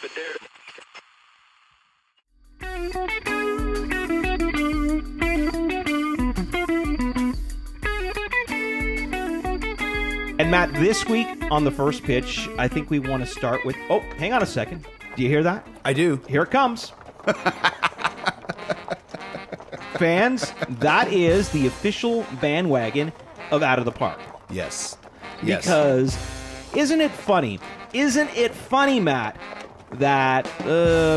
but there. And Matt, this week on the first pitch, I think we want to start with... Oh, hang on a second. Do you hear that? I do. Here it comes. Fans, that is the official bandwagon of Outta The Park. Yes. Because isn't it funny? Isn't it funny, Matt, that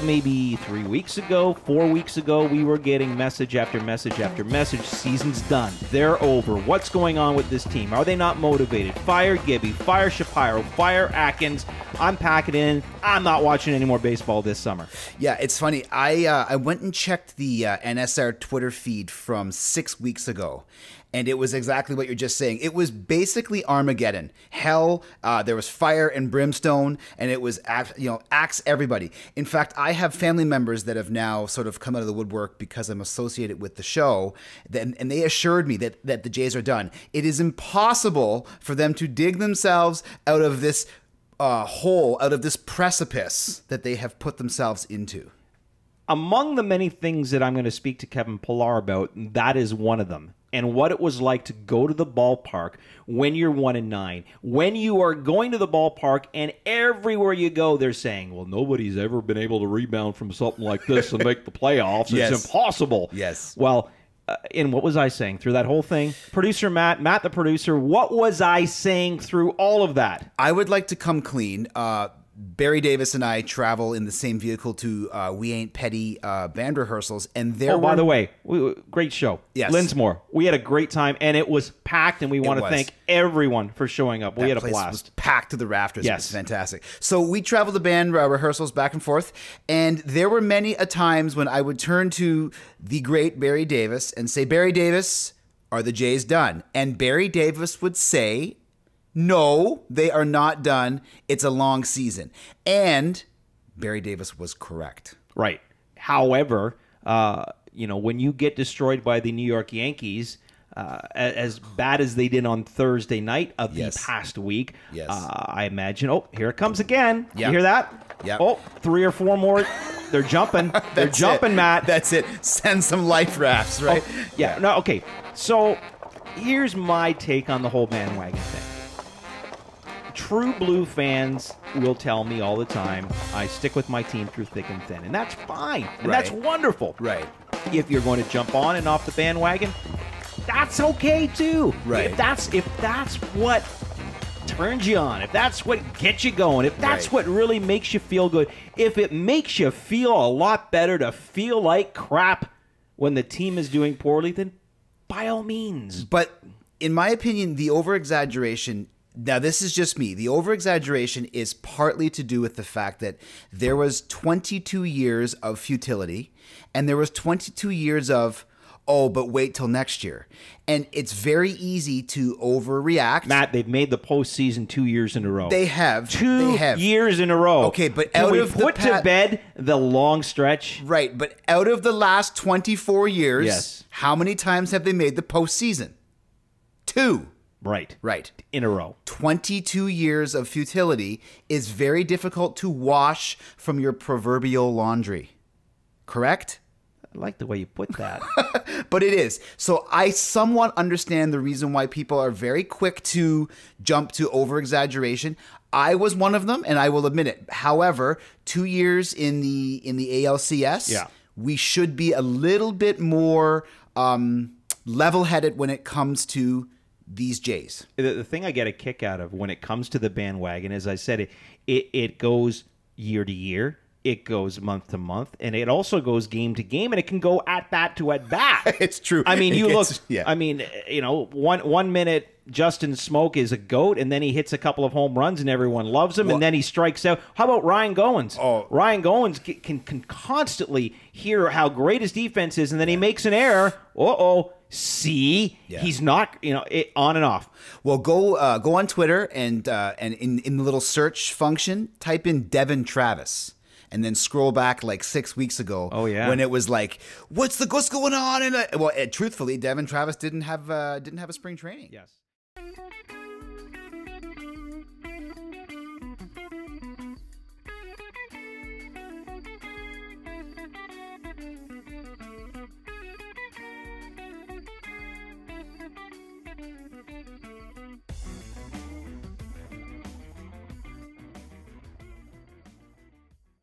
maybe 3 weeks ago, 4 weeks ago, we were getting message after message after message. Season's done. They're over. What's going on with this team? Are they not motivated? Fire Gibby. Fire Shapiro. Fire Atkins. I'm packing in. I'm not watching any more baseball this summer. Yeah, it's funny. I went and checked the NSR Twitter feed from 6 weeks ago. And it was exactly what you're just saying. It was basically Armageddon. Hell, there was fire and brimstone, and it was, axe everybody. In fact, I have family members that have now sort of come out of the woodwork because I'm associated with the show, and they assured me that the Jays are done. It is impossible for them to dig themselves out of this hole, out of this precipice that they have put themselves into. Among the many things that I'm going to speak to Kevin Pillar about, that is one of them. And what it was like to go to the ballpark when you're 1-9, when you are going to the ballpark and everywhere you go, they're saying, well, nobody's ever been able to rebound from something like this and make the playoffs. Yes. It's impossible. Yes. Well, and what was I saying through that whole thing? Producer Matt the producer, what was I saying through all of that? I would like to come clean. Barry Davis and I travel in the same vehicle to We Ain't Petty band rehearsals, and there by the way, great show. Yes. Linsmore. We had a great time, and it was packed, and we want to thank everyone for showing up. We had a blast. Was packed to the rafters. Yes. It was fantastic. So we traveled the band rehearsals back and forth, and there were many a times when I would turn to the great Barry Davis and say, Barry Davis, are the Jays done? And Barry Davis would say, no, they are not done. It's a long season. And Barry Davis was correct. Right. However, when you get destroyed by the New York Yankees, as bad as they did on Thursday night of the past week, I imagine, here it comes again. Yep. You hear that? Yeah. Oh, 3 or 4 more. They're jumping. They're jumping, Matt. That's it. Send some life rafts, right? Oh, yeah. No, okay. So here's my take on the whole bandwagon thing. True Blue fans will tell me all the time, I stick with my team through thick and thin. And that's fine. And that's wonderful. Right. If you're going to jump on and off the bandwagon, that's okay too. Right. If that's what turns you on, if that's what gets you going, if that's what really makes you feel good, if it makes you feel a lot better to feel like crap when the team is doing poorly, then by all means. But in my opinion, the over-exaggeration... Now, this is just me. The over-exaggeration is partly to do with the fact that there was 22 years of futility, and there was 22 years of, but wait till next year. And it's very easy to overreact. Matt, they've made the postseason 2 years in a row. They have. Two years in a row. Okay, but Can out we of put to bed the long stretch? Right, but out of the last 24 years, how many times have they made the postseason? 2. Right. In a row. 22 years of futility is very difficult to wash from your proverbial laundry. Correct? I like the way you put that. But it is. So I somewhat understand the reason why people are very quick to jump to over-exaggeration. I was one of them, and I will admit it. However, 2 years in the ALCS, we should be a little bit more level-headed when it comes to these Jays. The thing I get a kick out of when it comes to the bandwagon, as I said, it goes year to year, it goes month to month, and it also goes game to game, and it can go at bat to at bat. It's true. I mean, one minute Justin Smoke is a GOAT, and then he hits a couple of home runs, and everyone loves him, and then he strikes out. How about Ryan Goins? Ryan Goins can constantly hear how great his defense is, and then he makes an error. He's not, on and off. Well, go on Twitter and in the little search function, type in Devin Travis, and then scroll back like 6 weeks ago. Oh yeah, when it was like, what's going on? And truthfully, Devin Travis didn't have a spring training. Yes.